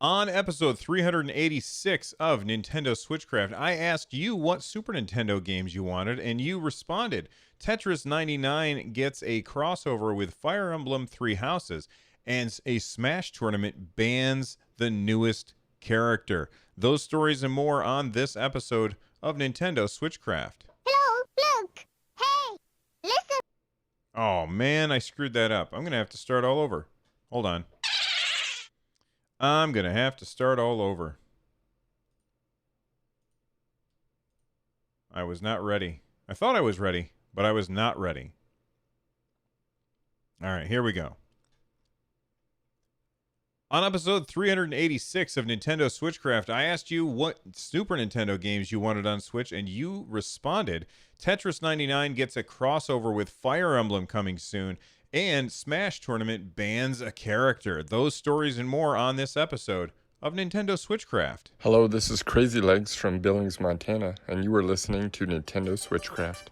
On episode 386 of Nintendo Switchcraft, I asked you what Super Nintendo games you wanted, and you responded. Tetris 99 gets a crossover with Fire Emblem Three Houses, and a Smash tournament bans the newest character. Those stories and more on this episode of Nintendo Switchcraft. Hello, look! Hey, listen! Oh man, I screwed that up. I'm going to have to start all over. Hold on. I'm going to have to start all over. I was not ready. I thought I was ready, but I was not ready. All right, here we go. On episode 386 of Nintendo Switchcraft, I asked you what Super Nintendo games you wanted on Switch, and you responded. Tetris 99 gets a crossover with Fire Emblem coming soon, and Smash Tournament bans a character. Those stories and more on this episode of Nintendo Switchcraft. Hello, this is Crazy Legs from Billings, Montana, and you are listening to Nintendo Switchcraft.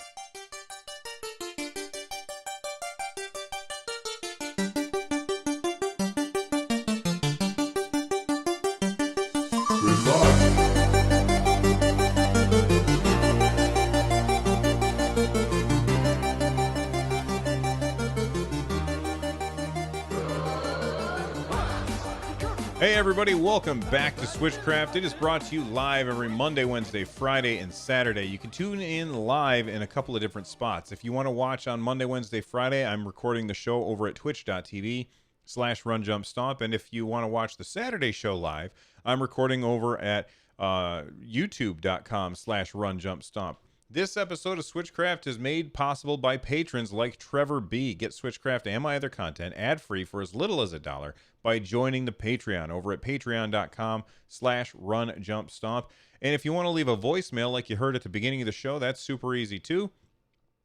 Hey everybody, welcome back to Switchcraft. It is brought to you live every Monday, Wednesday, Friday, and Saturday. You can tune in live in a couple of different spots. If you want to watch on Monday, Wednesday, Friday, I'm recording the show over at twitch.tv/runjumpstomp. And if you want to watch the Saturday show live, I'm recording over at youtube.com/runjumpstomp. This episode of Switchcraft is made possible by patrons like Trevor B. Get Switchcraft and my other content ad-free for as little as $1 by joining the Patreon over at patreon.com/runjumpstomp. And if you want to leave a voicemail like you heard at the beginning of the show, that's super easy too.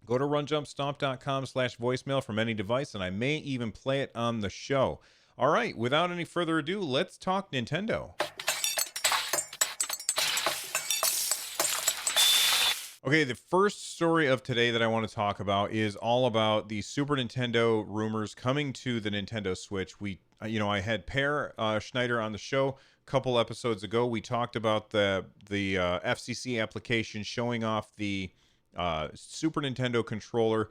Go to runjumpstomp.com/voicemail from any device, and I may even play it on the show. All right, without any further ado, let's talk Nintendo. Okay, the first story of today that I want to talk about is all about the Super Nintendo rumors coming to the Nintendo Switch. I had Per Schneider on the show a couple episodes ago. We talked about the FCC application showing off the Super Nintendo controller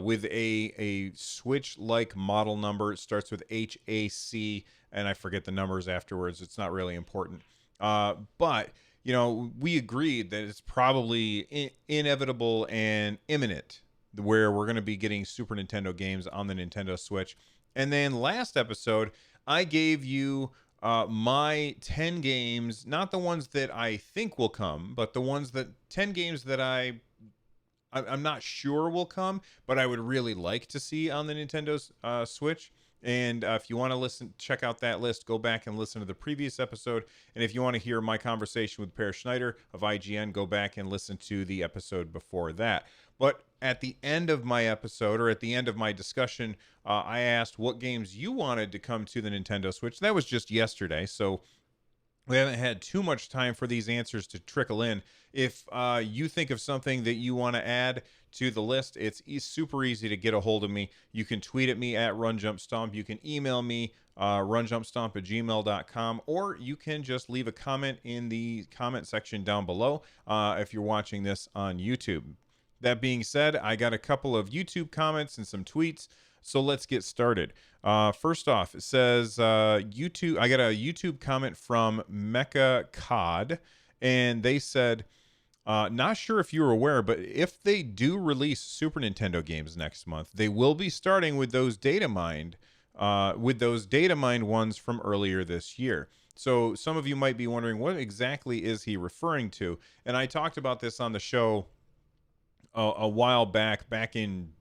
with a Switch-like model number. It starts with HAC, and I forget the numbers afterwards. It's not really important. But we agreed that it's probably inevitable and imminent where we're going to be getting Super Nintendo games on the Nintendo Switch. And then last episode, I gave you my 10 games, not the ones that I think will come, but the 10 games that I'm not sure will come, but I would really like to see on the Nintendo Switch. And if you want to check out that list, go back and listen to the previous episode. And if you want to hear my conversation with Per Schneider of IGN, go back and listen to the episode before that. But at the end of my episode, or at the end of my discussion, I asked what games you wanted to come to the Nintendo Switch. That was just yesterday, so we haven't had too much time for these answers to trickle in. If you think of something that you want to add to the list, it's super easy to get a hold of me. You can tweet at me at runjumpstomp. You can email me, runjumpstomp@gmail.com, or you can just leave a comment in the comment section down below if you're watching this on YouTube. That being said, I got a couple of YouTube comments and some tweets, so let's get started. First off, it says YouTube. I got a YouTube comment from Mecha Cod, and they said, not sure if you were aware, but if they do release Super Nintendo games next month, they will be starting with those data mined ones from earlier this year. So some of you might be wondering, what exactly is he referring to? And I talked about this on the show a while back in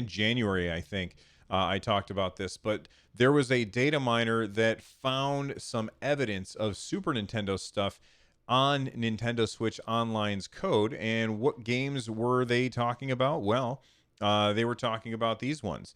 January, I think. I talked about this, but there was a data miner that found some evidence of Super Nintendo stuff on Nintendo Switch Online's code. And what games were they talking about? Well, they were talking about these ones.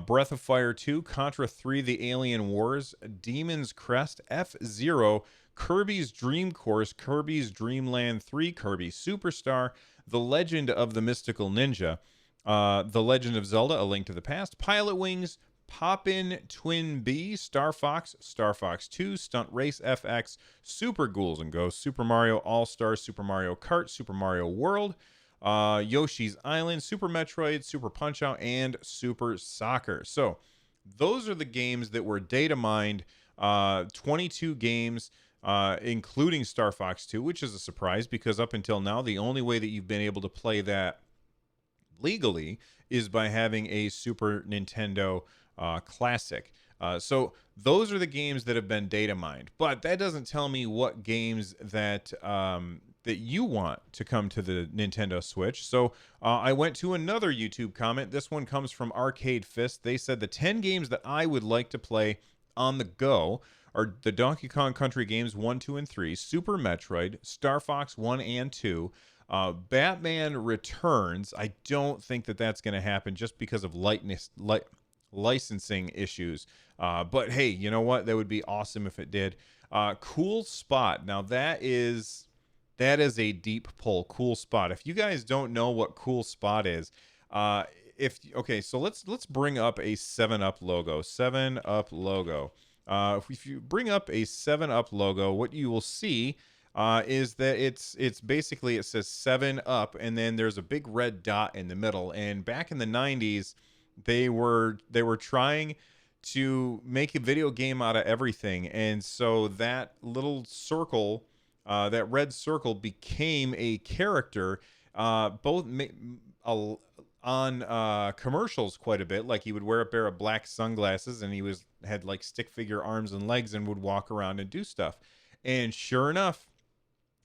Breath of Fire 2, Contra 3, The Alien Wars, Demon's Crest, F-Zero, Kirby's Dream Course, Kirby's Dream Land 3, Kirby Superstar, The Legend of the Mystical Ninja, The Legend of Zelda: A Link to the Past, Pilot Wings, Poppin' Twin B, Star Fox, Star Fox 2, Stunt Race FX, Super Ghouls and Ghosts, Super Mario All-Stars, Super Mario Kart, Super Mario World, Yoshi's Island, Super Metroid, Super Punch-Out, and Super Soccer. So those are the games that were data mined. 22 games, including Star Fox 2, which is a surprise because up until now, the only way that you've been able to play that legally is by having a Super Nintendo Classic. So those are the games that have been data mined, but that doesn't tell me what games that that you want to come to the Nintendo Switch. So I went to another YouTube comment. This one comes from Arcade Fist. They said the 10 games that I would like to play on the go are the Donkey Kong Country games 1, 2, and 3, Super Metroid, Star Fox 1 and 2, Batman Returns. I don't think that that's going to happen just because of licensing issues. But hey, you know what? That would be awesome if it did. Cool Spot. Now that is a deep pull. Cool Spot. If you guys don't know what Cool Spot is, so let's bring up a 7-Up logo. 7-Up logo. If you bring up a 7-Up logo, what you will see is that it's basically, it says 7-Up, and then there's a big red dot in the middle. And back in the 90s, they were trying to make a video game out of everything, and so that little circle, that red circle, became a character, on commercials quite a bit. Like, he would wear a pair of black sunglasses, and he had like stick figure arms and legs, and would walk around and do stuff. And sure enough,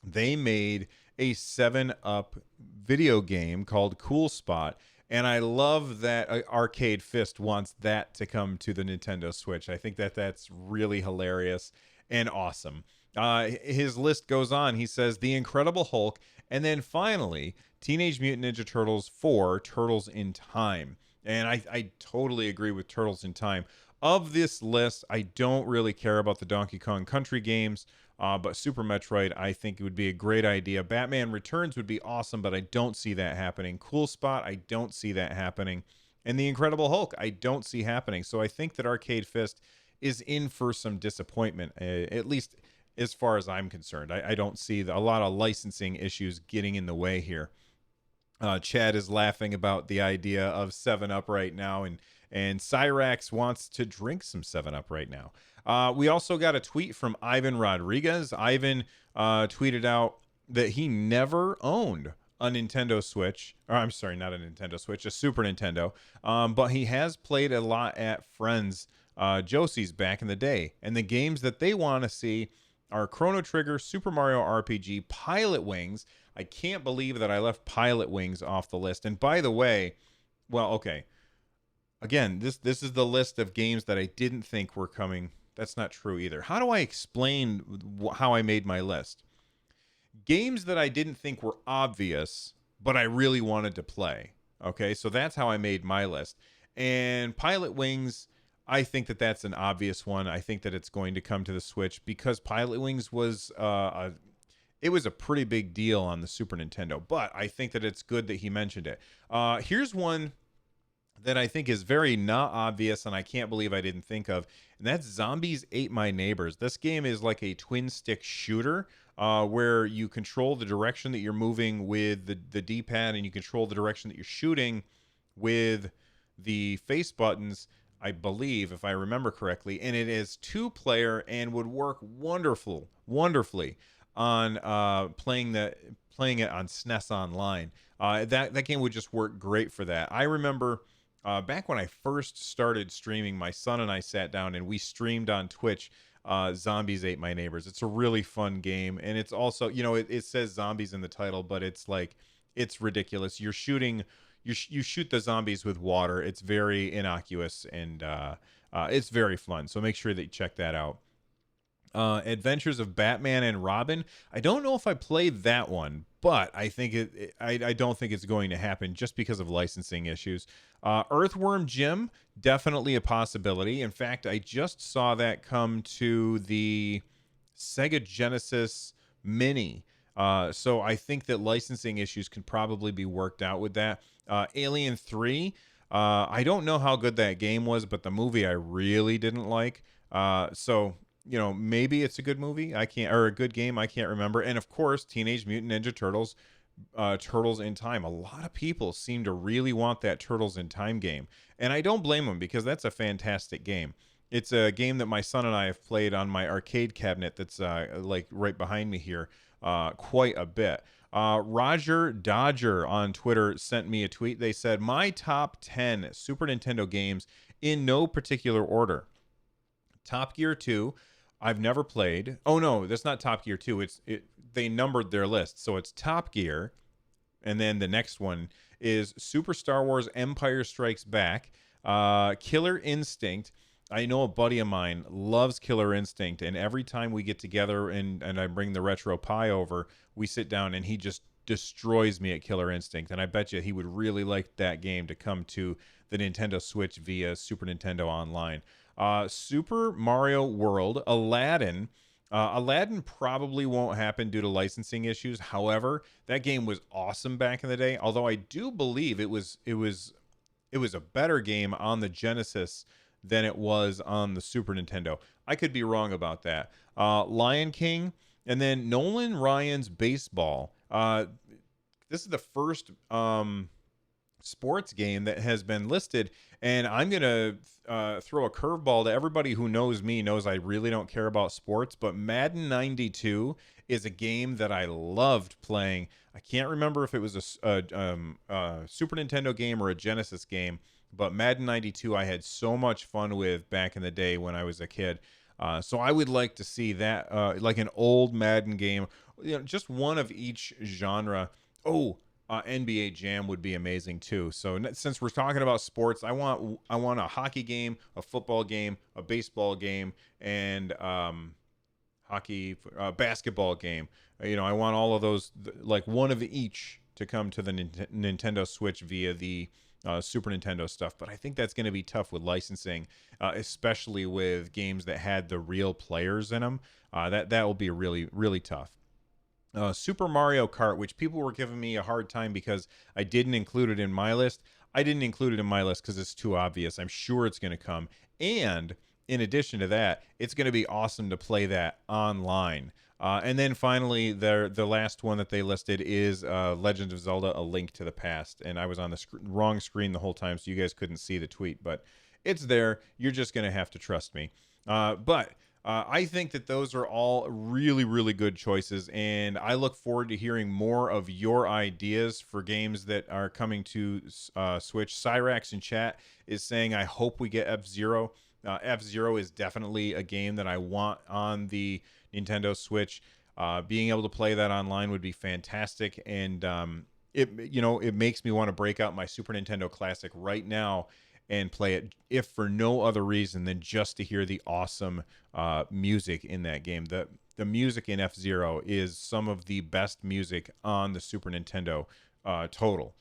they made a 7-Up video game called Cool Spot. And I love that Arcade Fist wants that to come to the Nintendo Switch. I think that that's really hilarious and awesome. His list goes on. He says The Incredible Hulk, and then finally Teenage Mutant Ninja Turtles 4, Turtles in Time. And I totally agree with Turtles in Time. Of this list, I don't really care about the Donkey Kong Country games, but Super Metroid, I think it would be a great idea. Batman Returns would be awesome, but I don't see that happening. Cool Spot, I don't see that happening. And The Incredible Hulk, I don't see happening. So I think that Arcade Fist is in for some disappointment, at least as far as I'm concerned. I don't see a lot of licensing issues getting in the way here. Chad is laughing about the idea of 7-Up right now, and Cyrax wants to drink some 7-Up right now. We also got a tweet from Ivan Rodriguez. Ivan tweeted out that he never owned a Nintendo Switch. Or I'm sorry, not a Nintendo Switch, a Super Nintendo. But he has played a lot at friends' Josie's back in the day. And the games that they want to see are Chrono Trigger, Super Mario RPG, Pilot Wings. I can't believe that I left Pilot Wings off the list. And by the way, well, okay. Again, this is the list of games that I didn't think were coming. That's not true either. How do I explain how I made my list? Games that I didn't think were obvious, but I really wanted to play. Okay, so that's how I made my list. And Pilot Wings, I think that that's an obvious one. I think that it's going to come to the Switch because Pilot Wings was it was a pretty big deal on the Super Nintendo. But I think that it's good that he mentioned it. Here's one that I think is very not obvious, and I can't believe I didn't think of, and that's Zombies Ate My Neighbors. This game is like a twin-stick shooter where you control the direction that you're moving with the D-pad, and you control the direction that you're shooting with the face buttons, I believe, if I remember correctly. And it is 2-player and would work wonderfully on playing it on SNES Online. That game would just work great for that. I remember back when I first started streaming, my son and I sat down and we streamed on Twitch Zombies Ate My Neighbors. It's a really fun game, and it's also, it says zombies in the title, but it's like, it's ridiculous. You're shooting, you shoot the zombies with water. It's very innocuous, and it's very fun. So make sure that you check that out. Adventures of Batman and Robin. I don't know if I played that one, but I think I don't think it's going to happen just because of licensing issues. Earthworm Jim, definitely a possibility. In fact, I just saw that come to the Sega Genesis Mini. So I think that licensing issues can probably be worked out with that. Alien 3. I don't know how good that game was, but the movie I really didn't like. So maybe it's a good movie. I can't, or a good game. I can't remember. And of course, Teenage Mutant Ninja Turtles, Turtles in Time. A lot of people seem to really want that Turtles in Time game, and I don't blame them because that's a fantastic game. It's a game that my son and I have played on my arcade cabinet that's like right behind me here quite a bit. Roger Dodger on Twitter sent me a tweet. They said, my top 10 Super Nintendo games in no particular order. Top Gear 2, I've never played. Oh no, that's not Top Gear 2. They numbered their list. So it's Top Gear, and then the next one is Super Star Wars Empire Strikes Back, Killer Instinct. I know a buddy of mine loves Killer Instinct, and every time we get together and I bring the Retro Pi over, we sit down and he just destroys me at Killer Instinct. And I bet you he would really like that game to come to the Nintendo Switch via Super Nintendo Online. Super Mario World, Aladdin. Aladdin probably won't happen due to licensing issues. However, that game was awesome back in the day. Although I do believe it was a better game on the Genesis than it was on the Super Nintendo. I could be wrong about that. Lion King, and then Nolan Ryan's Baseball. This is the first sports game that has been listed, and I'm gonna throw a curveball to everybody who knows me. Knows I really don't care about sports, but Madden 92 is a game that I loved playing. I can't remember if it was a Super Nintendo game or a Genesis game, but Madden 92 I had so much fun with back in the day when I was a kid. So I would like to see that, like an old Madden game, just one of each genre. Oh, NBA Jam would be amazing too. So since we're talking about sports, I want a hockey game, a football game, a baseball game, and basketball game. I want all of those, like one of each, to come to the Nintendo Switch via the Super Nintendo stuff. But I think that's going to be tough with licensing, especially with games that had the real players in them. That will be really, really tough. Super Mario Kart, which people were giving me a hard time because I didn't include it in my list. I didn't include it in my list because it's too obvious. I'm sure it's going to come. And in addition to that, it's going to be awesome to play that online. And then finally, the last one that they listed is Legend of Zelda: A Link to the Past. And I was on the wrong screen the whole time, so you guys couldn't see the tweet. But it's there. You're just going to have to trust me. But I think that those are all really, really good choices. And I look forward to hearing more of your ideas for games that are coming to Switch. Cyrax in chat is saying, I hope we get F-Zero. F-Zero is definitely a game that I want on the Nintendo Switch. Being able to play that online would be fantastic, and it makes me want to break out my Super Nintendo Classic right now and play it, if for no other reason than just to hear the awesome music in that game. The music in F-Zero is some of the best music on the Super Nintendo total.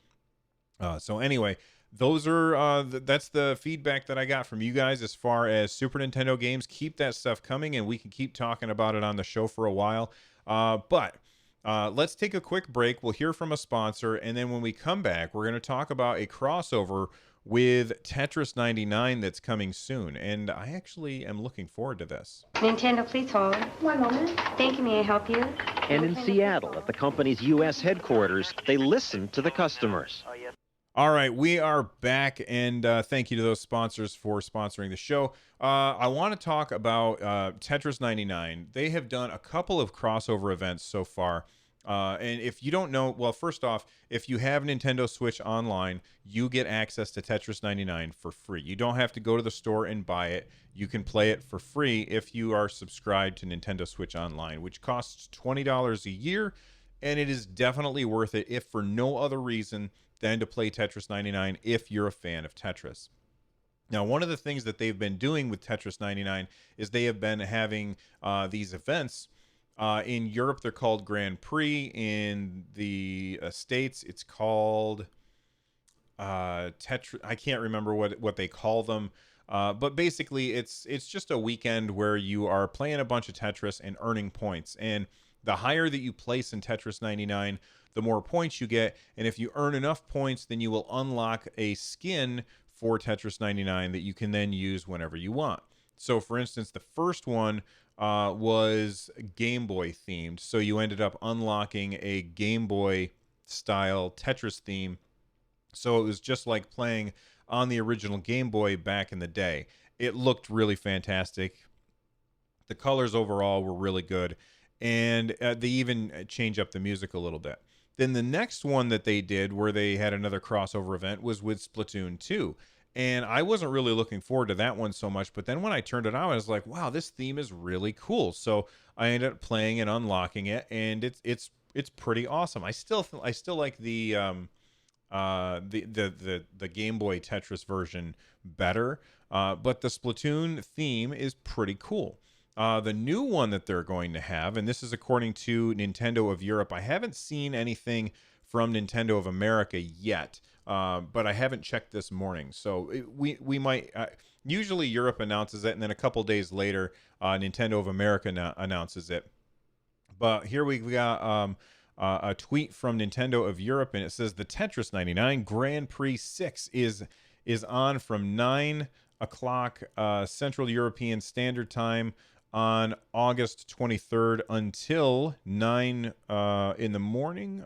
So anyway, those are that's the feedback that I got from you guys as far as Super Nintendo games. Keep that stuff coming, and we can keep talking about it on the show for a while. But let's take a quick break. We'll hear from a sponsor, and then when we come back, we're going to talk about a crossover with Tetris 99 that's coming soon, and I actually am looking forward to this. Nintendo, please hold. One moment. Thank you. May I help you? And in Seattle, at the company's U.S. headquarters, they listen to the customers. All right, we are back, and thank you to those sponsors for sponsoring the show. I want to talk about Tetris 99. They have done a couple of crossover events so far. And if you don't know, well, first off, if you have Nintendo Switch Online, you get access to Tetris 99 for free. You don't have to go to the store and buy it. You can play it for free if you are subscribed to Nintendo Switch Online, which costs $20 a year, and it is definitely worth it, if for no other reason than to play Tetris 99 if you're a fan of Tetris. Now, one of the things that they've been doing with Tetris 99 is they have been having these events. In Europe, they're called Grand Prix. In the States, it's called Tetris. I can't remember what they call them. But basically, it's just a weekend where you are playing a bunch of Tetris and earning points. And the higher that you place in Tetris 99, the more points you get. And if you earn enough points, then you will unlock a skin for Tetris 99 that you can then use whenever you want. So, for instance, the first one was Game Boy themed. So you ended up unlocking a Game Boy style Tetris theme. So it was just like playing on the original Game Boy back in the day. It looked really fantastic. The colors overall were really good. And they even change up the music a little bit. Then the next one that they did where they had another crossover event was with Splatoon 2. And I wasn't really looking forward to that one so much, but then when I turned it on, I was like, "Wow, this theme is really cool." So I ended up playing and unlocking it, and it's pretty awesome. I still like the Game Boy Tetris version better, but the Splatoon theme is pretty cool. The new one that they're going to have, and this is according to Nintendo of Europe. I haven't seen anything from Nintendo of America yet, but I haven't checked this morning. So we might. Usually Europe announces it, and then a couple days later, Nintendo of America announces it. But here we got a tweet from Nintendo of Europe, and it says the Tetris 99 Grand Prix 6 is on from 9 o'clock Central European Standard Time on August 23rd until 9 in the morning.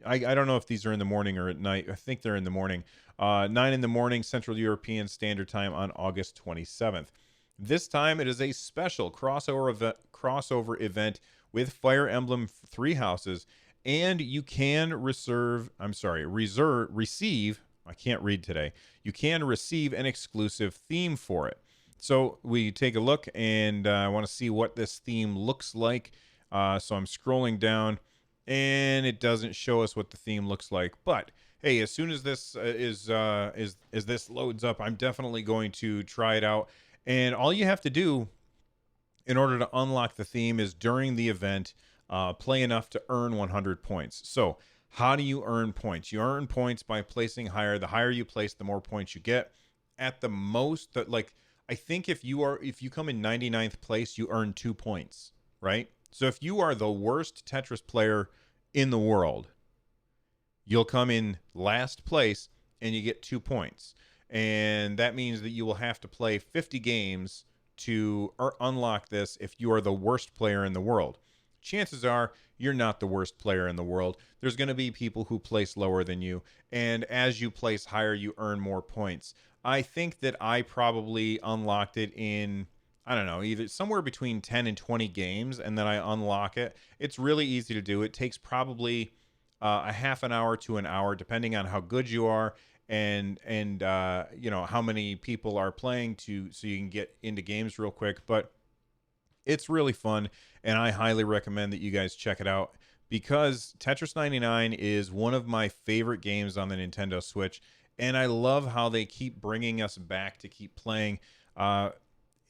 I don't know if these are in the morning or at night. I think they're in the morning. 9 in the morning Central European Standard Time on August 27th. This time it is a special crossover event with Fire Emblem Three Houses, and you can receive. I can't read today. You can receive an exclusive theme for it. So we take a look, and I want to see what this theme looks like. So I'm scrolling down, and it doesn't show us what the theme looks like. But hey, as soon as this this loads up, I'm definitely going to try it out. And all you have to do in order to unlock the theme is during the event, play enough to earn 100 points. So how do you earn points? You earn points by placing higher. The higher you place, the more points you get. At the most, I think if you come in 99th place, you earn 2 points, right? So if you are the worst Tetris player in the world, you'll come in last place and you get 2 points. And that means that you will have to play 50 games to unlock this if you are the worst player in the world. Chances are you're not the worst player in the world. There's going to be people who place lower than you, and as you place higher, you earn more points. I think that I probably unlocked it in, I don't know, either somewhere between 10 and 20 games, and then I unlock it. It's really easy to do. It takes probably a half an hour to an hour, depending on how good you are and you know how many people are playing so you can get into games real quick. But it's really fun, and I highly recommend that you guys check it out, because Tetris 99 is one of my favorite games on the Nintendo Switch, and I love how they keep bringing us back to keep playing.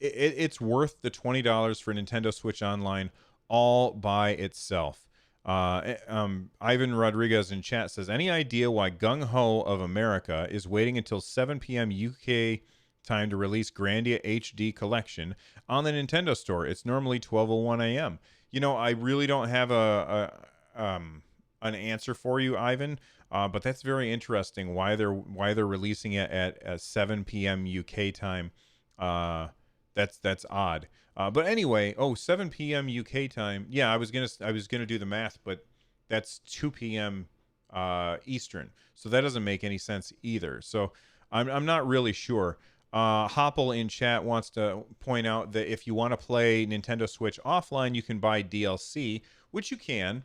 It's worth the $20 for Nintendo Switch Online all by itself. Ivan Rodriguez in chat says, any idea why Gung Ho of America is waiting until 7 p.m. UK time to release Grandia HD Collection on the Nintendo Store? It's normally 12:01 a.m. You know, I really don't have an answer for you, Ivan, but that's very interesting why they're releasing it at 7 p.m. UK time. That's odd. But anyway, 7 p.m. UK time. Yeah, I was gonna do the math, but that's 2 p.m. Eastern, so that doesn't make any sense either. So I'm not really sure. Hopple in chat wants to point out that if you want to play Nintendo Switch offline, you can buy DLC, which you can,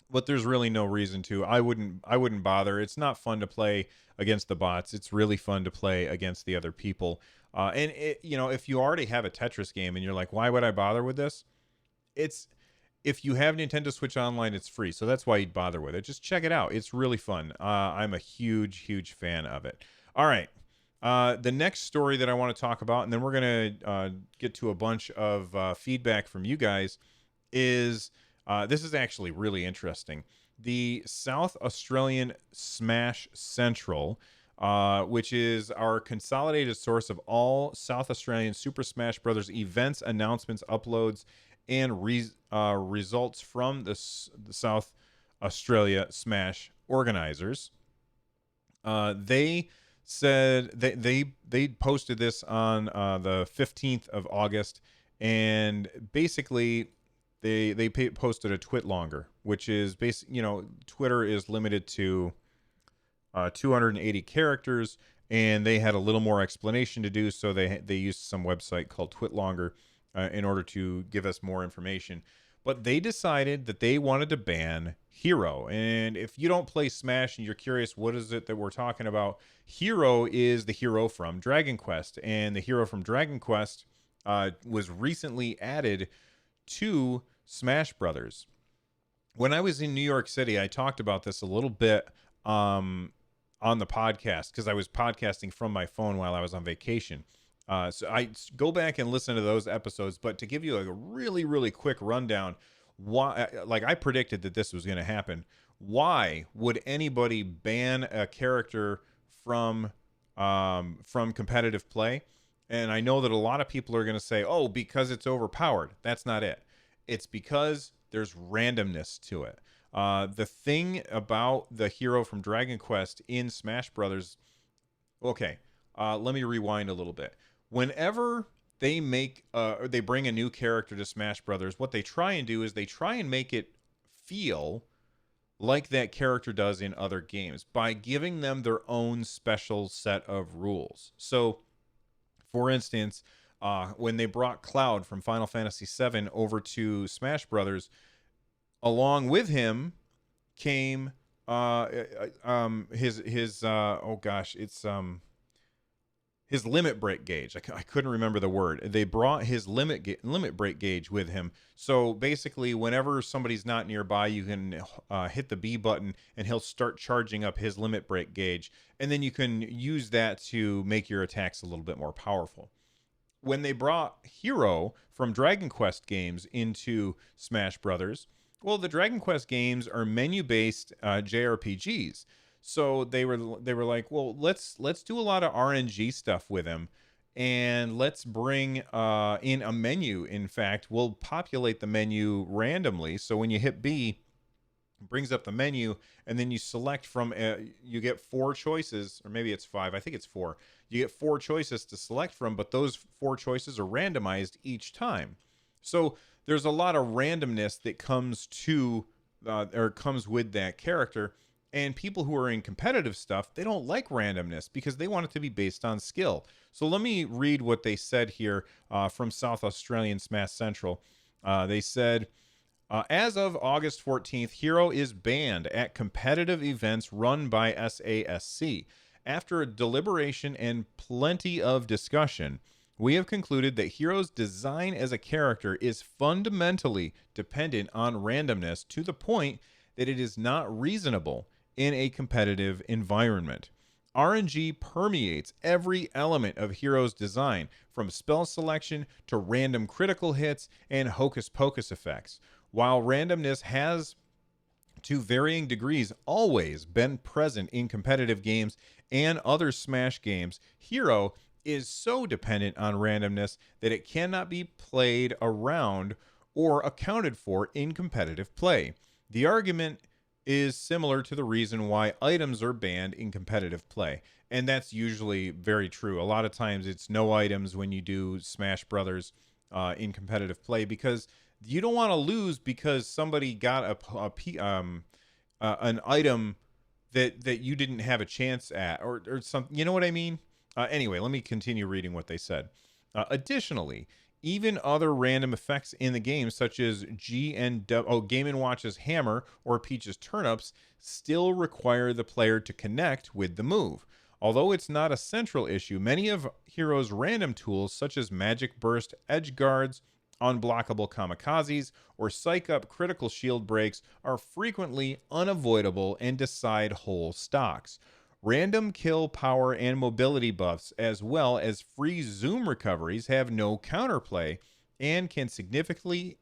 but there's really no reason to. I wouldn't bother. It's not fun to play against the bots. It's really fun to play against the other people. And if you already have a Tetris game and you're like, why would I bother with this? If you have Nintendo Switch Online, it's free, so that's why you'd bother with it. Just check it out. It's really fun. I'm a huge fan of it. All right. The next story that I want to talk about, and then we're gonna get to a bunch of feedback from you guys, is this is actually really interesting. The South Australian Smash Central, which is our consolidated source of all South Australian Super Smash Bros. Events, announcements, uploads, and results from the South Australia Smash organizers. They said that they posted this on the 15th of August, and basically posted a twit longer, which is Twitter is limited to 280 characters, and they had a little more explanation to do, so they used some website called Twitlonger in order to give us more information. But they decided that they wanted to ban Hero. And if you don't play Smash and you're curious what is it that we're talking about, Hero is the hero from Dragon Quest, and the hero from Dragon Quest was recently added to Smash Brothers. When I was in New York City, I talked about this a little bit on the podcast, because I was podcasting from my phone while I was on vacation. So I go back and listen to those episodes. But to give you like a really, really quick rundown, why, like, I predicted that this was going to happen. Why would anybody ban a character from competitive play? And I know that a lot of people are going to say, oh, because it's overpowered. That's not it. It's because there's randomness to it. The thing about the hero from Dragon Quest in Smash Brothers. Okay, let me rewind a little bit. Whenever they make or they bring a new character to Smash Brothers, what they try and do is they try and make it feel like that character does in other games by giving them their own special set of rules. So, for instance, when they brought Cloud from Final Fantasy VII over to Smash Brothers, along with him came his limit break gauge. I couldn't remember the word. They brought his limit break gauge with him. So basically, whenever somebody's not nearby, you can hit the B button, and he'll start charging up his limit break gauge, and then you can use that to make your attacks a little bit more powerful. When they brought Hero from Dragon Quest games into Smash Brothers, well, the Dragon Quest games are menu-based JRPGs. So they were like, well, let's do a lot of RNG stuff with him, and let's bring in a menu. In fact, we'll populate the menu randomly. So when you hit B, it brings up the menu, and then you select from you get 4 choices, or maybe it's 5. I think it's 4. You get 4 choices to select from, but those 4 choices are randomized each time. So there's a lot of randomness that comes with that character. And people who are in competitive stuff, they don't like randomness because they want it to be based on skill. So let me read what they said here from South Australian Smash Central. They said, as of August 14th, Hero is banned at competitive events run by SASC. After a deliberation and plenty of discussion, we have concluded that Hero's design as a character is fundamentally dependent on randomness to the point that it is not reasonable in a competitive environment. RNG permeates every element of Hero's design, from spell selection to random critical hits and hocus-pocus effects. While randomness has, to varying degrees, always been present in competitive games and other Smash games, Hero is so dependent on randomness that it cannot be played around or accounted for in competitive play. The argument is similar to the reason why items are banned in competitive play. And that's usually very true. A lot of times it's no items when you do Smash Brothers in competitive play, because you don't want to lose because somebody got an item that you didn't have a chance at, or something. You know what I mean? Anyway, let me continue reading what they said. Additionally, even other random effects in the game, such as Game & Watch's hammer or Peach's turnips, still require the player to connect with the move. Although it's not a central issue, many of Hero's random tools, such as Magic Burst, Edge Guards, Unblockable Kamikazes, or Psych Up critical shield breaks, are frequently unavoidable and decide whole stocks. Random kill power and mobility buffs, as well as free zoom recoveries, have no counterplay and can significantly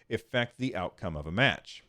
affect the outcome of a match.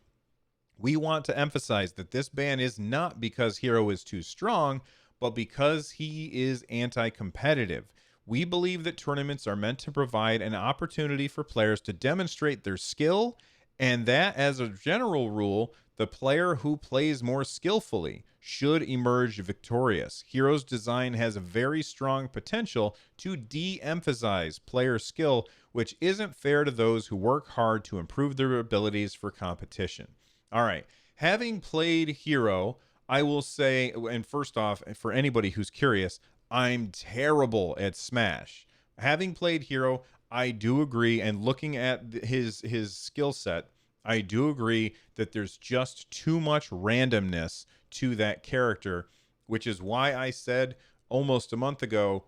We want to emphasize that this ban is not because Hero is too strong, but because he is anti-competitive. We believe that tournaments are meant to provide an opportunity for players to demonstrate their skill, and that, as a general rule, The player who plays more skillfully should emerge victorious. Hero's design has a very strong potential to de-emphasize player skill, which isn't fair to those who work hard to improve their abilities for competition. All right. Having played Hero, I will say, and first off, for anybody who's curious, I'm terrible at Smash. Having played Hero, I do agree, and looking at his skill set, I do agree that there's just too much randomness to that character, which is why I said almost a month ago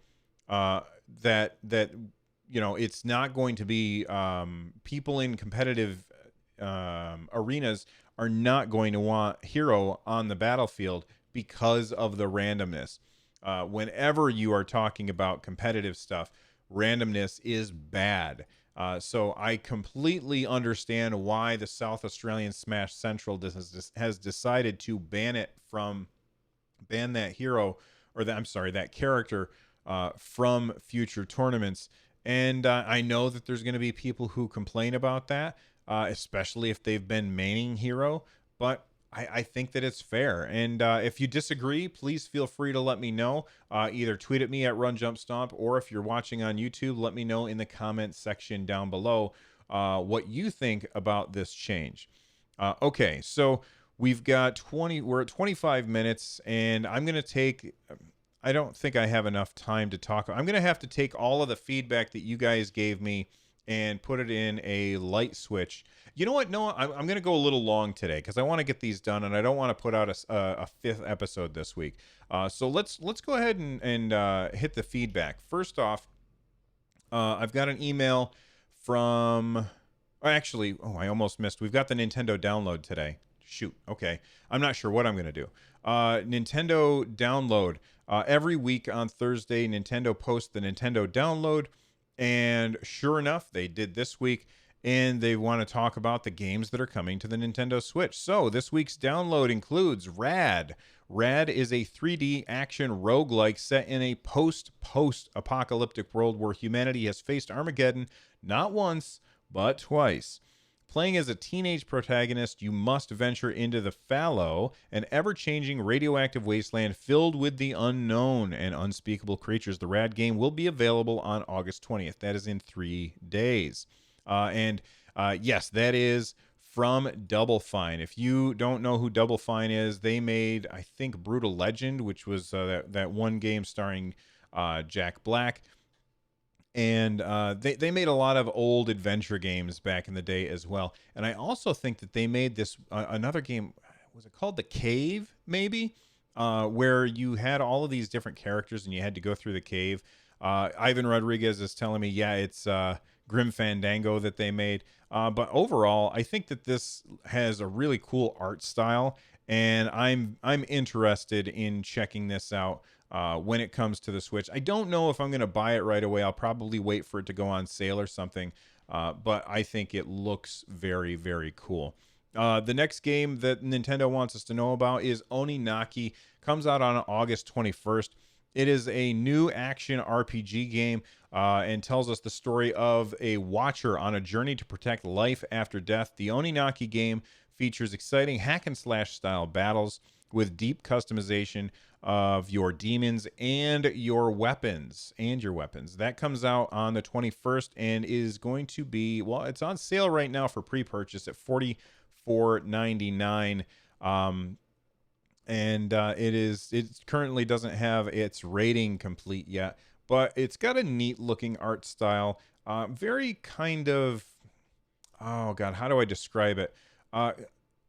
that it's not going to be people in competitive arenas are not going to want Hero on the battlefield because of the randomness. Whenever you are talking about competitive stuff, randomness is bad. So I completely understand why the South Australian Smash Central has decided to ban that hero, or that character from future tournaments. And I know that there's going to be people who complain about that, especially if they've been maining Hero. But I think that it's fair. And if you disagree, please feel free to let me know. Either tweet at me at RunJumpStomp, or if you're watching on YouTube, let me know in the comments section down below what you think about this change. Okay, so we're at 25 minutes, and I'm going to take... I don't think I have enough time to talk. I'm going to have to take all of the feedback that you guys gave me and put it in a light switch. You know what, Noah? I'm going to go a little long today because I want to get these done, and I don't want to put out a fifth episode this week. So let's go ahead and hit the feedback. First off, I've got an email from... Actually, I almost missed. We've got the Nintendo download today. Shoot. Okay. I'm not sure what I'm going to do. Nintendo download. Every week on Thursday, Nintendo posts the Nintendo download. And sure enough, they did this week. And they want to talk about the games that are coming to the Nintendo Switch. So this week's download includes Rad. Rad is a 3D action roguelike set in a post-apocalyptic world where humanity has faced Armageddon not once, but twice. Playing as a teenage protagonist, you must venture into the fallow, an ever-changing radioactive wasteland filled with the unknown and unspeakable creatures. The Rad game will be available on August 20th. That is in 3 days. Yes, that is from Double Fine. If you don't know who Double Fine is, they made, I think, Brutal Legend, which was that one game starring Jack Black. And they made a lot of old adventure games back in the day as well. And I also think that they made this another game. Was it called The Cave, maybe? Where you had all of these different characters and you had to go through the cave. Ivan Rodriguez is telling me, yeah, it's Grim Fandango that they made. But overall, I think that this has a really cool art style. And I'm interested in checking this out. When it comes to the Switch. I don't know if I'm going to buy it right away. I'll probably wait for it to go on sale or something. But I think it looks very, very cool. The next game that Nintendo wants us to know about is Oninaki. Comes out on August 21st. It is a new action RPG game and tells us the story of a watcher on a journey to protect life after death. The Oninaki game features exciting hack-and-slash style battles with deep customization of your demons and your weapons. That comes out on the 21st and is going to be, well, it's on sale right now for pre-purchase at $44.99. It currently doesn't have its rating complete yet, but it's got a neat looking art style. Very kind of, oh God, how do I describe it?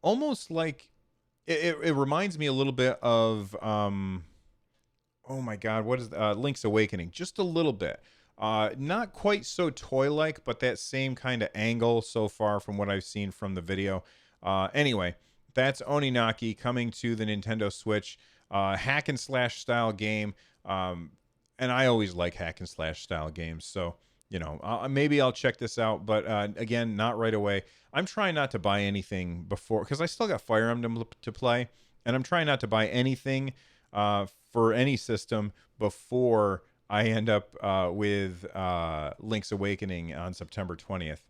Almost like, It reminds me a little bit of, oh my God, what is Link's Awakening? Just a little bit. Not quite so toy-like, but that same kind of angle so far from what I've seen from the video. Anyway, that's Oninaki coming to the Nintendo Switch. Hack and slash style game. And I always like hack and slash style games, so maybe I'll check this out, but again, not right away. I'm trying not to buy anything before, because I still got Fire Emblem to play, and I'm trying not to buy anything for any system before I end up with Link's Awakening on September 20th.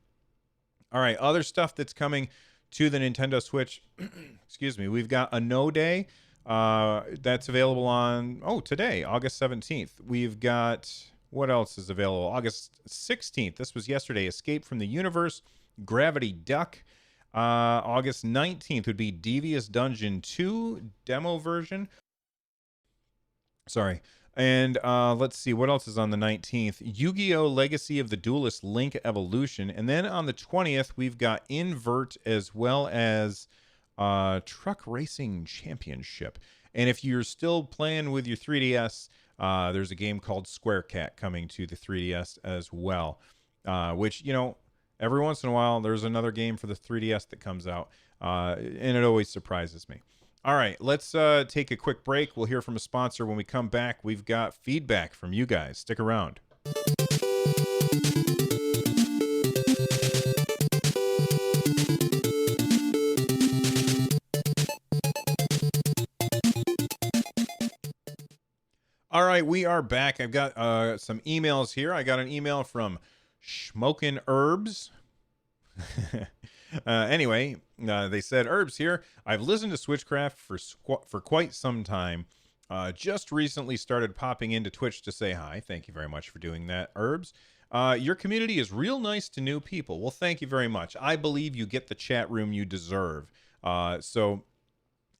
All right, other stuff that's coming to the Nintendo Switch. Excuse me. We've got a No Day. That's available on today, August 17th. We've got what else is available? August 16th. This was yesterday. Escape from the Universe, Gravity Duck. August 19th would be Devious Dungeon 2 demo version. Sorry. And let's see, what else is on the 19th? Yu-Gi-Oh! Legacy of the Duelist Link Evolution. And then on the 20th, we've got Invert as well as Truck Racing Championship. And if you're still playing with your 3DS, there's a game called Square Cat coming to the 3DS as well, which, every once in a while, there's another game for the 3DS that comes out, and it always surprises me. All right, let's take a quick break. We'll hear from a sponsor. When we come back, we've got feedback from you guys. Stick around. All right, we are back. I've got some emails here. I got an email from Smokin' Herbs. Anyway, they said, Herbs here. I've listened to Switchcraft for quite some time. Just recently started popping into Twitch to say hi. Thank you very much for doing that, Herbs. Your community is real nice to new people. Well, thank you very much. I believe you get the chat room you deserve. So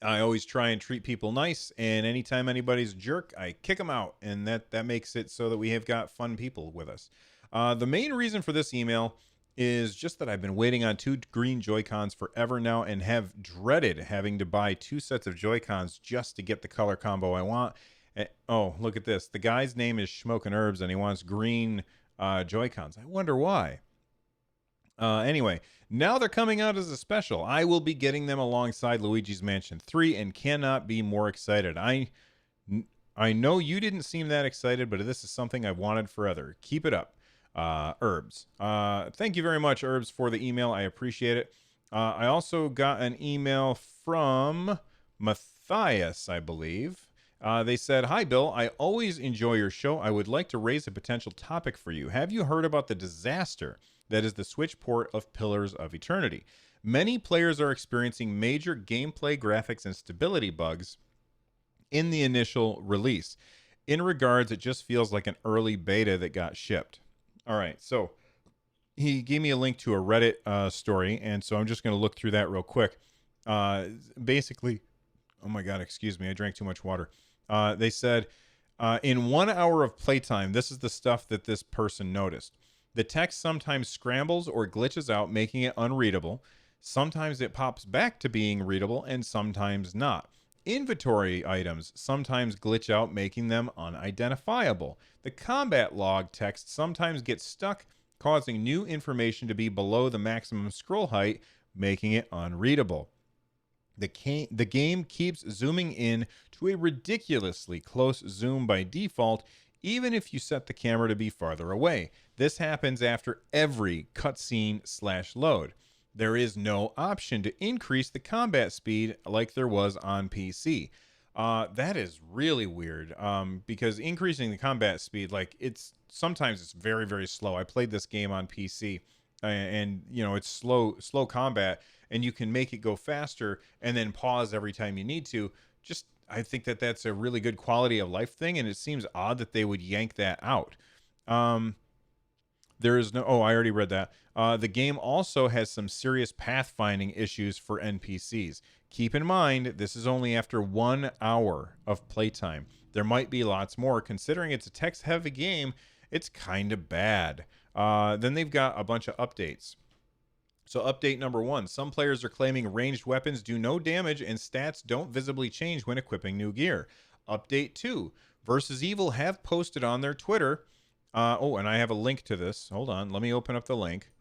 I always try and treat people nice, and anytime anybody's a jerk, I kick them out, and that makes it so that we have got fun people with us. The main reason for this email is just that I've been waiting on 2 green Joy-Cons forever now and have dreaded having to buy 2 sets of Joy-Cons just to get the color combo I want. Oh, look at this. The guy's name is Smokin' Herbs, and he wants green Joy-Cons. I wonder why. Anyway, now they're coming out as a special. I will be getting them alongside Luigi's Mansion 3 and cannot be more excited. I know you didn't seem that excited, but this is something I've wanted forever. Keep it up. Herbs. Thank you very much, Herbs, for the email. I appreciate it. I also got an email from Matthias, I believe. They said, Hi, Bill. I always enjoy your show. I would like to raise a potential topic for you. Have you heard about the disaster that is the Switch port of Pillars of Eternity? Many players are experiencing major gameplay, graphics, and stability bugs in the initial release. In regards, it just feels like an early beta that got shipped. All right, so he gave me a link to a Reddit story, and so I'm just going to look through that real quick. Basically, oh my God, excuse me, I drank too much water. They said, in 1 hour of playtime, this is the stuff that this person noticed. The text sometimes scrambles or glitches out, making it unreadable. Sometimes it pops back to being readable, and sometimes not. Inventory items sometimes glitch out, making them unidentifiable. The combat log text sometimes gets stuck, causing new information to be below the maximum scroll height, making it unreadable. The game keeps zooming in to a ridiculously close zoom by default, even if you set the camera to be farther away. This happens after every cutscene/load. There is no option to increase the combat speed like there was on PC. That is really weird, because increasing the combat speed, sometimes it's very, very slow. I played this game on PC, and it's slow combat, and you can make it go faster and then pause every time you need to. I think that's a really good quality of life thing, and it seems odd that they would yank that out. There is no... Oh, I already read that. The game also has some serious pathfinding issues for NPCs. Keep in mind, this is only after 1 hour of playtime. There might be lots more. Considering it's a text-heavy game, it's kind of bad. Then they've got a bunch of updates. So update number 1. Some players are claiming ranged weapons do no damage and stats don't visibly change when equipping new gear. Update 2. Versus Evil have posted on their Twitter... and I have a link to this. Hold on. Let me open up the link.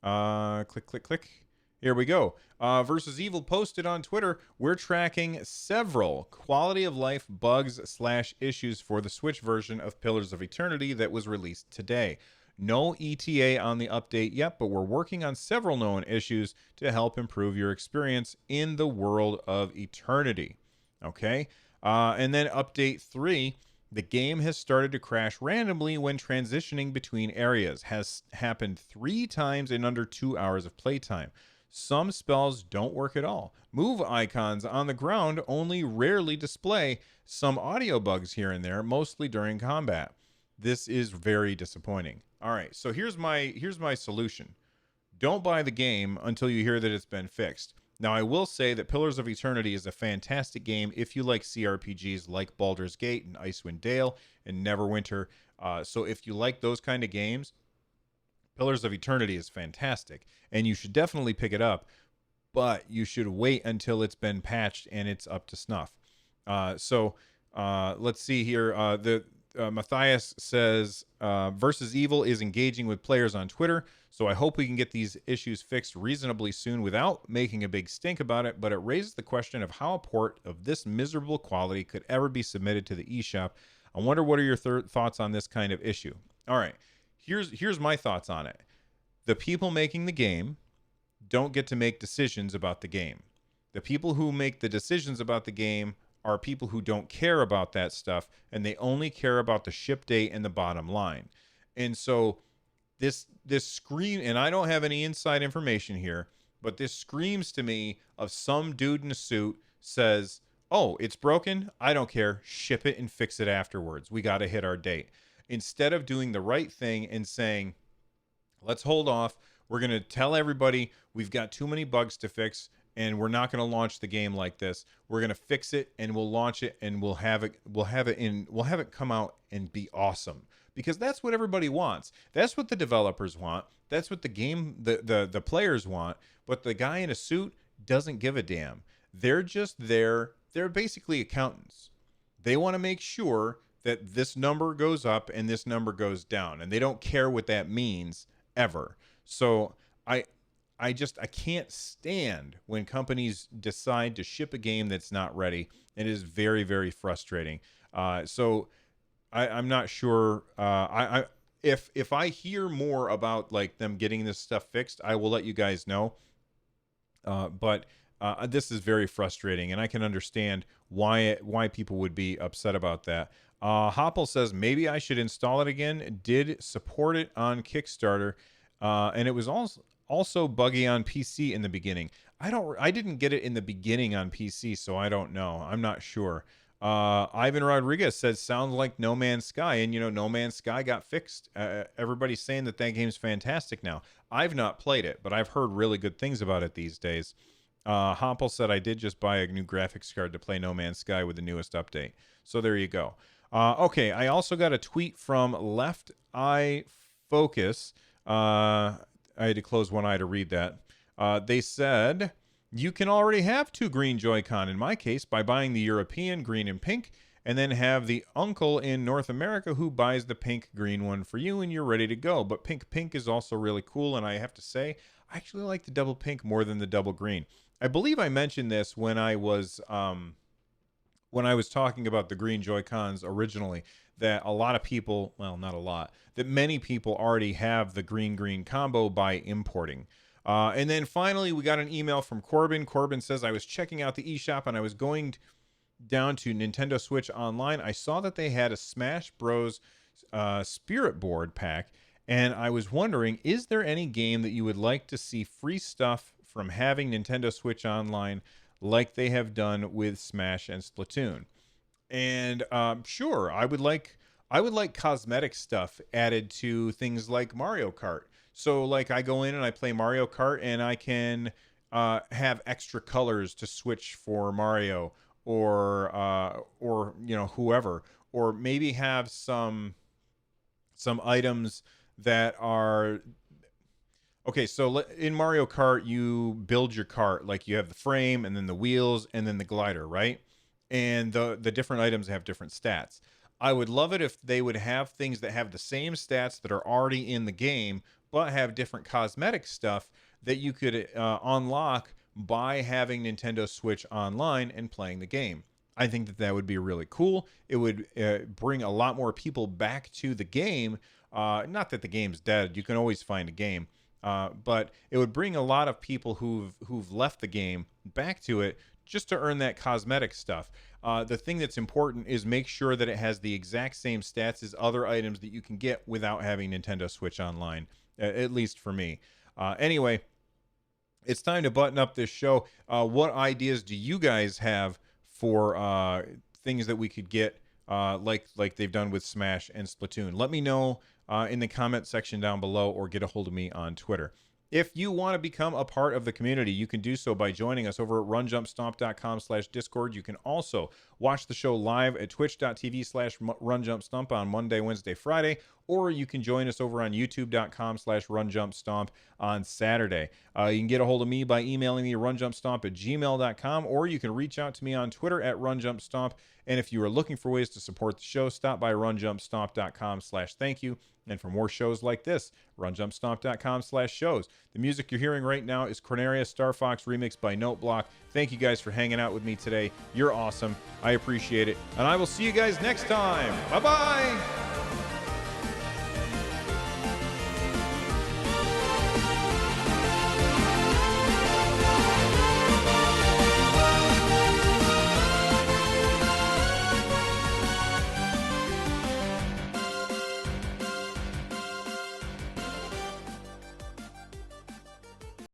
Click. Here we go. Versus Evil posted on Twitter, we're tracking several quality of life bugs/issues for the Switch version of Pillars of Eternity that was released today. No ETA on the update yet, but we're working on several known issues to help improve your experience in the world of Eternity. Okay? And then update 3. The game has started to crash randomly when transitioning between areas. Has happened 3 times in under 2 hours of playtime. Some spells don't work at all. Move icons on the ground only rarely display. Some audio bugs here and there, mostly during combat. This is very disappointing. All right, so here's my solution. Don't buy the game until you hear that it's been fixed. Now, I will say that Pillars of Eternity is a fantastic game if you like CRPGs like Baldur's Gate and Icewind Dale and Neverwinter. So if you like those kind of games, Pillars of Eternity is fantastic, and you should definitely pick it up, but you should wait until it's been patched and it's up to snuff. Let's see here. Matthias says, Versus Evil is engaging with players on Twitter, so I hope we can get these issues fixed reasonably soon without making a big stink about it, but it raises the question of how a port of this miserable quality could ever be submitted to the eShop. I wonder what are your thoughts on this kind of issue. All right, here's my thoughts on it. The people making the game don't get to make decisions about the game. The people who make the decisions about the game are people who don't care about that stuff, and they only care about the ship date and the bottom line. And so this scream, and I don't have any inside information here, but this screams to me of some dude in a suit says, oh, it's broken, I don't care, ship it and fix it afterwards, we got to hit our date, instead of doing the right thing and saying, let's hold off, we're going to tell everybody we've got too many bugs to fix, and we're not going to launch the game like this. We're going to fix it and we'll launch it, and we'll have it come out and be awesome, because that's what everybody wants. That's what the developers want. That's what the players want. But the guy in a suit doesn't give a damn. They're just there. They're basically accountants. They want to make sure that this number goes up and this number goes down, and they don't care what that means ever. So I can't stand when companies decide to ship a game that's not ready. It is very, very frustrating. So I'm not sure. If I hear more about like them getting this stuff fixed, I will let you guys know. But this is very frustrating, and I can understand why people would be upset about that. Hoppel says maybe I should install it again. Did support it on Kickstarter, and it was also buggy on PC in the beginning. I didn't get it in the beginning on PC, so I don't know. I'm not sure. Ivan Rodriguez says sounds like No Man's Sky, and No Man's Sky got fixed. Everybody's saying that game's fantastic now. I've not played it, but I've heard really good things about it these days. Hompel said I did just buy a new graphics card to play No Man's Sky with the newest update. So there you go. Okay, I also got a tweet from Left Eye Focus. I had to close one eye to read that. They said, you can already have two green Joy-Con in my case by buying the European green and pink, and then have the uncle in North America who buys the pink green one for you, and you're ready to go. But pink is also really cool, and I have to say, I actually like the double pink more than the double green. I believe I mentioned this when I was talking about the green Joy-Cons originally, that a lot of people, well, not a lot, that many people already have the green combo by importing. And then finally, we got an email from Corbin. Corbin says, I was checking out the eShop and I was going down to Nintendo Switch Online. I saw that they had a Smash Bros. Spirit Board pack, and I was wondering, is there any game that you would like to see free stuff from having Nintendo Switch Online like they have done with Smash and Splatoon? And sure, I would like cosmetic stuff added to things like Mario Kart. So like I go in and I play Mario Kart, and I can have extra colors to switch for Mario or whoever, or maybe have some items that are okay. So in Mario Kart, you build your kart, like you have the frame and then the wheels and then the glider, right? And the different items have different stats. I would love it if they would have things that have the same stats that are already in the game, but have different cosmetic stuff that you could unlock by having Nintendo Switch Online and playing the game. I think that would be really cool. It would bring a lot more people back to the game. Not that the game's dead. You can always find a game. But it would bring a lot of people who've left the game back to it just to earn that cosmetic stuff. The thing that's important is make sure that it has the exact same stats as other items that you can get without having Nintendo Switch Online, at least for me. Anyway, it's time to button up this show. What ideas do you guys have for things that we could get like they've done with Smash and Splatoon? Let me know in the comment section down below, or get a hold of me on Twitter. If you want to become a part of the community, you can do so by joining us over at runjumpstomp.com/Discord. You can also watch the show live at twitch.tv/runjumpstomp on Monday, Wednesday, Friday, or you can join us over on youtube.com/runjumpstomp on Saturday. You can get a hold of me by emailing me runjumpstomp@gmail.com, or you can reach out to me on Twitter at runjumpstomp. And if you are looking for ways to support the show, stop by runjumpstomp.com/thank you. And for more shows like this, runjumpstomp.com/shows. The music you're hearing right now is Corneria Star Fox remixed by Noteblock. Thank you guys for hanging out with me today. You're awesome. I appreciate it. And I will see you guys next time. Bye-bye.